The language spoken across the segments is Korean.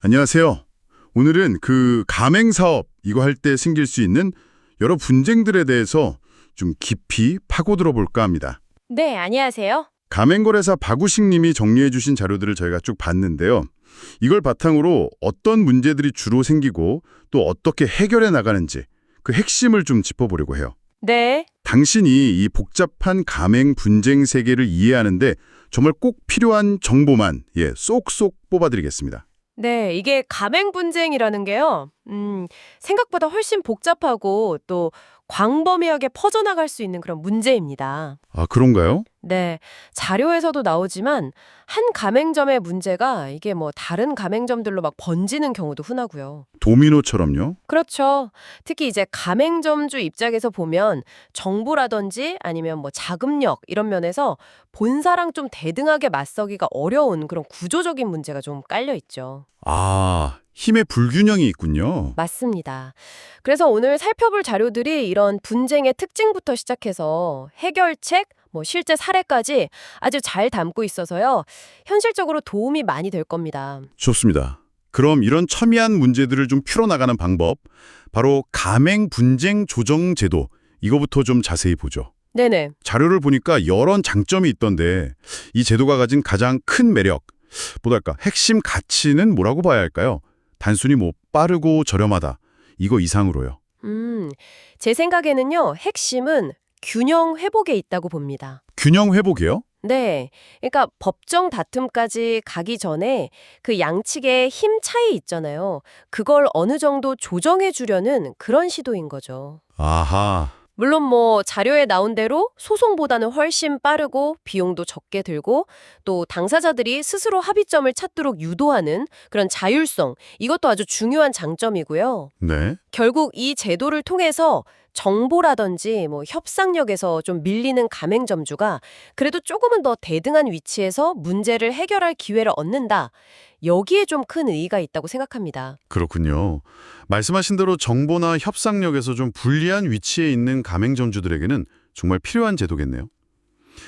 안녕하세요. 오늘은 그 가맹 사업 이거 할 때 생길 수 있는 여러 분쟁들에 대해서 좀 깊이 파고들어 볼까 합니다. 네, 안녕하세요. 가맹거래사 박우식 님이 정리해 주신 자료들을 저희가 쭉 봤는데요. 이걸 바탕으로 어떤 문제들이 주로 생기고 또 어떻게 해결해 나가는지 그 핵심을 좀 짚어보려고 해요. 네, 당신이 이 복잡한 가맹 분쟁 세계를 이해하는데 정말 꼭 필요한 정보만 쏙쏙 뽑아드리겠습니다. 네, 이게 가맹 분쟁이라는 게요. 생각보다 훨씬 복잡하고 또 광범위하게 퍼져나갈 수 있는 그런 문제입니다. 아, 그런가요? 네, 자료에서도 나오지만 한 가맹점의 문제가 이게 뭐 다른 가맹점들로 막 번지는 경우도 흔하고요. 도미노처럼요? 그렇죠. 특히 이제 가맹점주 입장에서 보면 정보라든지 아니면 뭐 자금력 이런 면에서 본사랑 좀 대등하게 맞서기가 어려운 그런 구조적인 문제가 좀 깔려 있죠. 아, 힘의 불균형이 있군요. 맞습니다. 그래서 오늘 살펴볼 자료들이 이런 분쟁의 특징부터 시작해서 해결책, 뭐 실제 사례까지 아주 잘 담고 있어서요. 현실적으로 도움이 많이 될 겁니다. 좋습니다. 그럼 이런 첨예한 문제들을 좀 풀어나가는 방법, 바로 가맹 분쟁 조정 제도, 이거부터 좀 자세히 보죠. 네네. 자료를 보니까 여러 장점이 있던데 이 제도가 가진 가장 큰 매력, 뭐랄까 핵심 가치는 뭐라고 봐야 할까요? 단순히 뭐 빠르고 저렴하다, 이거 이상으로요. 제 생각에는요, 핵심은 균형 회복에 있다고 봅니다. 균형 회복이요? 네. 그러니까 법정 다툼까지 가기 전에 그 양측의 힘 차이 있잖아요. 그걸 어느 정도 조정해 주려는 그런 시도인 거죠. 아하, 물론 뭐 자료에 나온 대로 소송보다는 훨씬 빠르고 비용도 적게 들고 또 당사자들이 스스로 합의점을 찾도록 유도하는 그런 자율성, 이것도 아주 중요한 장점이고요. 네. 결국 이 제도를 통해서 정보라든지 뭐 협상력에서 좀 밀리는 가맹점주가 그래도 조금은 더 대등한 위치에서 문제를 해결할 기회를 얻는다. 여기에 좀 큰 의의가 있다고 생각합니다. 그렇군요. 말씀하신 대로 정보나 협상력에서 좀 불리한 위치에 있는 가맹점주들에게는 정말 필요한 제도겠네요.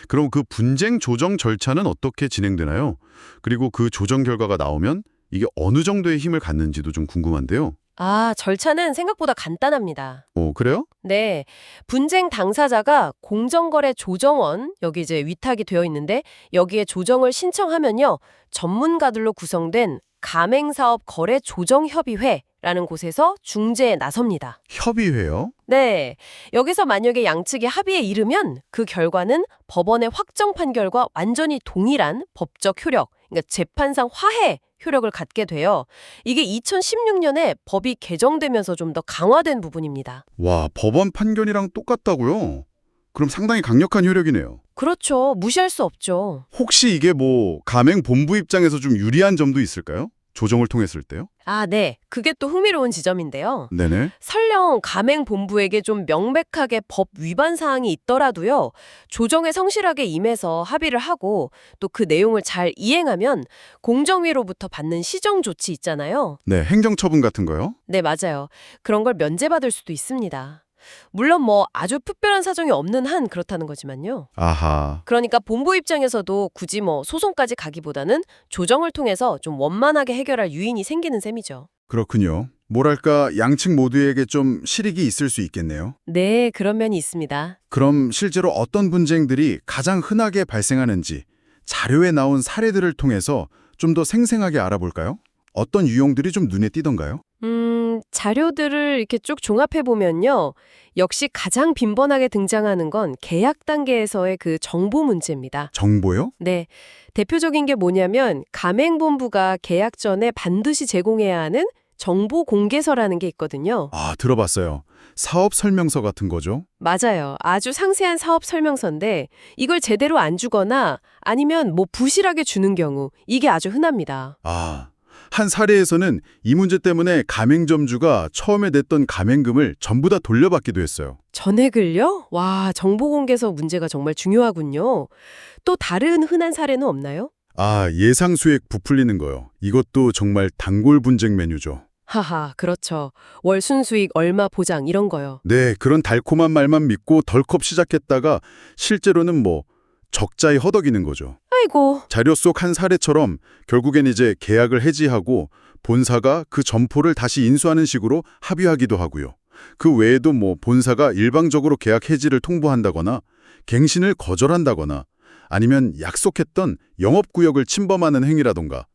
그럼 그 분쟁 조정 절차는 어떻게 진행되나요? 그리고 그 조정 결과가 나오면 이게 어느 정도의 힘을 갖는지도 좀 궁금한데요. 아, 절차는 생각보다 간단합니다. 그래요? 네, 분쟁 당사자가 공정거래 조정원, 여기 이제 위탁이 되어 있는데 여기에 조정을 신청하면요, 전문가들로 구성된 가맹사업 거래 조정협의회라는 곳에서 중재에 나섭니다. 협의회요? 네, 여기서 만약에 양측이 합의에 이르면 그 결과는 법원의 확정 판결과 완전히 동일한 법적 효력, 그러니까 재판상 화해 효력을 갖게 돼요. 이게 2016년에 법이 개정되면서 좀 더 강화된 부분입니다. 와, 법원 판결이랑 똑같다고요? 그럼 상당히 강력한 효력이네요. 그렇죠. 무시할 수 없죠. 혹시 이게 뭐 가맹 본부 입장에서 좀 유리한 점도 있을까요? 조정을 통했을 때요? 아, 네. 그게 또 흥미로운 지점인데요. 네네. 설령 가맹본부에게 좀 명백하게 법 위반 사항이 있더라도요, 조정에 성실하게 임해서 합의를 하고 또 그 내용을 잘 이행하면 공정위로부터 받는 시정 조치 있잖아요. 네, 행정처분 같은 거요? 네, 맞아요. 그런 걸 면제받을 수도 있습니다. 물론 뭐 아주 특별한 사정이 없는 한 그렇다는 거지만요. 아하. 그러니까 본부 입장에서도 굳이 뭐 소송까지 가기보다는 조정을 통해서 좀 원만하게 해결할 유인이 생기는 셈이죠. 그렇군요. 뭐랄까 양측 모두에게 좀 실익이 있을 수 있겠네요. 네, 그런 면이 있습니다. 그럼 실제로 어떤 분쟁들이 가장 흔하게 발생하는지 자료에 나온 사례들을 통해서 좀 더 생생하게 알아볼까요? 어떤 유형들이 좀 눈에 띄던가요? 자료들을 이렇게 쭉 종합해 보면요. 역시 가장 빈번하게 등장하는 건 계약 단계에서의 그 정보 문제입니다. 정보요? 네. 대표적인 게 뭐냐면 가맹본부가 계약 전에 반드시 제공해야 하는 정보 공개서라는 게 있거든요. 아, 들어봤어요. 사업 설명서 같은 거죠? 맞아요. 아주 상세한 사업 설명서인데 이걸 제대로 안 주거나 아니면 뭐 부실하게 주는 경우 이게 아주 흔합니다. 아, 한 사례에서는 이 문제 때문에 가맹점주가 처음에 냈던 가맹금을 전부 다 돌려받기도 했어요. 전액을요? 와, 정보 공개서 문제가 정말 중요하군요. 또 다른 흔한 사례는 없나요? 아, 예상 수익 부풀리는 거요. 이것도 정말 단골 분쟁 메뉴죠. 하하, 그렇죠. 월 순수익 얼마 보장 이런 거요. 네, 그런 달콤한 말만 믿고 덜컥 시작했다가 실제로는 뭐 적자에 허덕이는 거죠. 아이고, 자료 속 한 사례처럼 결국엔 이제 계약을 해지하고 본사가 그 점포를 다시 인수하는 식으로 합의하기도 하고요. 그 외에도 본사가 일방적으로 계약 해지를 통보한다거나 갱신을 거절한다거나 아니면 약속했던 영업구역을 침범하는 행위라던가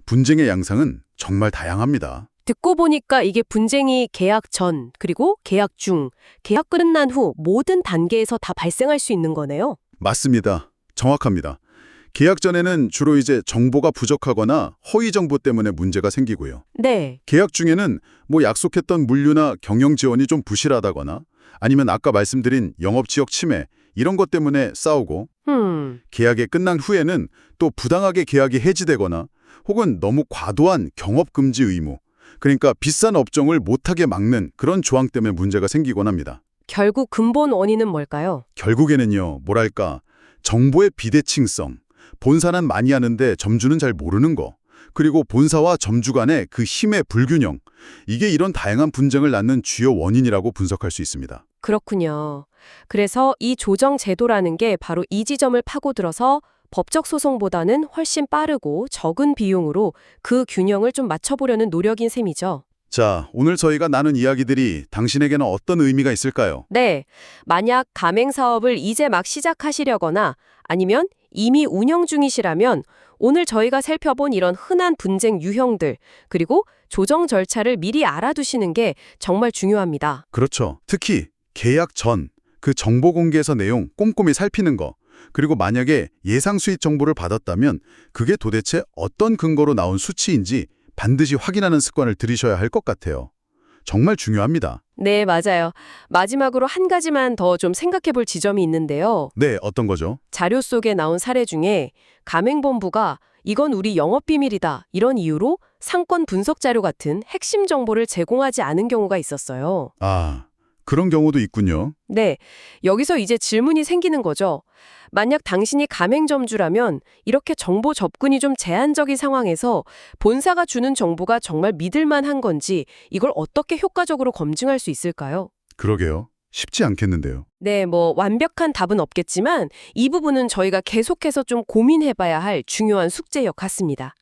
분쟁의 양상은 정말 다양합니다. 듣고 보니까 이게 분쟁이 계약 전, 그리고 계약 중, 계약 끝난 후 모든 단계에서 다 발생할 수 있는 거네요. 맞습니다. 정확합니다. 계약 전에는 주로 이제 정보가 부족하거나 허위 정보 때문에 문제가 생기고요. 네. 계약 중에는 약속했던 물류나 경영 지원이 좀 부실하다거나 아니면 아까 말씀드린 영업지역 침해 이런 것 때문에 싸우고 계약이 끝난 후에는 또 부당하게 계약이 해지되거나 혹은 너무 과도한 경업금지 의무 그러니까 비싼 업종을 못하게 막는 그런 조항 때문에 문제가 생기곤 합니다. 결국 근본 원인은 뭘까요? 결국에는요, 정보의 비대칭성, 본사는 많이 하는데 점주는 잘 모르는 거, 그리고 본사와 점주 간의 그 힘의 불균형, 이게 이런 다양한 분쟁을 낳는 주요 원인이라고 분석할 수 있습니다. 그렇군요. 그래서 이 조정 제도라는 게 바로 이 지점을 파고들어서 법적 소송보다는 훨씬 빠르고 적은 비용으로 그 균형을 좀 맞춰보려는 노력인 셈이죠. 자, 오늘 저희가 나눈 이야기들이 당신에게는 어떤 의미가 있을까요? 네. 만약 가맹 사업을 이제 막 시작하시려거나 아니면 이미 운영 중이시라면 오늘 저희가 살펴본 이런 흔한 분쟁 유형들 그리고 조정 절차를 미리 알아두시는 게 정말 중요합니다. 그렇죠. 특히 계약 전, 그 정보 공개서 내용 꼼꼼히 살피는 거, 그리고 만약에 예상 수익 정보를 받았다면 그게 도대체 어떤 근거로 나온 수치인지 반드시 확인하는 습관을 들이셔야 할 것 같아요. 정말 중요합니다. 네, 맞아요. 마지막으로 한 가지만 더 좀 생각해 볼 지점이 있는데요. 네, 어떤 거죠? 자료 속에 나온 사례 중에 가맹본부가 이건 우리 영업비밀이다 이런 이유로 상권 분석 자료 같은 핵심 정보를 제공하지 않은 경우가 있었어요. 아, 그런 경우도 있군요. 네, 여기서 이제 질문이 생기는 거죠. 만약 당신이 가맹점주라면 이렇게 정보 접근이 좀 제한적인 상황에서 본사가 주는 정보가 정말 믿을만한 건지 이걸 어떻게 효과적으로 검증할 수 있을까요? 그러게요. 쉽지 않겠는데요. 네, 완벽한 답은 없겠지만 이 부분은 저희가 계속해서 좀 고민해봐야 할 중요한 숙제역 같습니다.